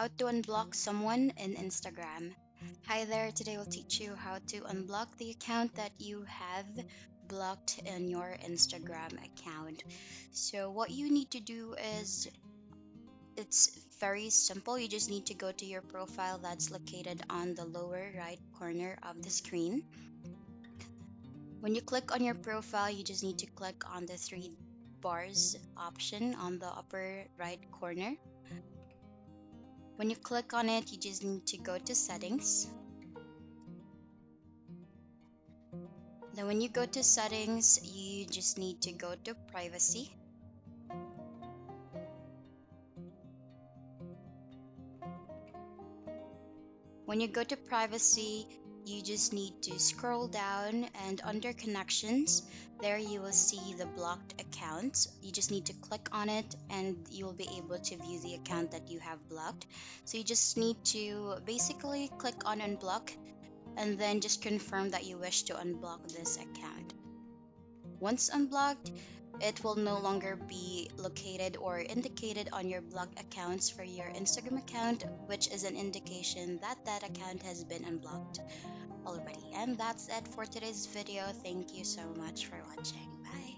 How to unblock someone in Instagram. Hi there, today we'll teach you how to unblock the account that you have blocked in your Instagram account. So, what you need to do is it's very simple. You just need to go to your profile that's located on the lower right corner of the screen. When you click on your profile, you just need to click on the three bars option on the upper right corner. When you click on it, you just need to go to settings. Then when you go to settings, you just need to go to privacy. When you go to privacy, you just need to scroll down and under connections, there you will see the blocked accounts. You just need to click on it and you'll be able to view the account that you have blocked. So you just need to basically click on unblock and then just confirm that you wish to unblock this account. Once unblocked, it will no longer be located or indicated on your blocked accounts for your Instagram account, which is an indication that that account has been unblocked already. And that's it for today's video. Thank you so much for watching. Bye.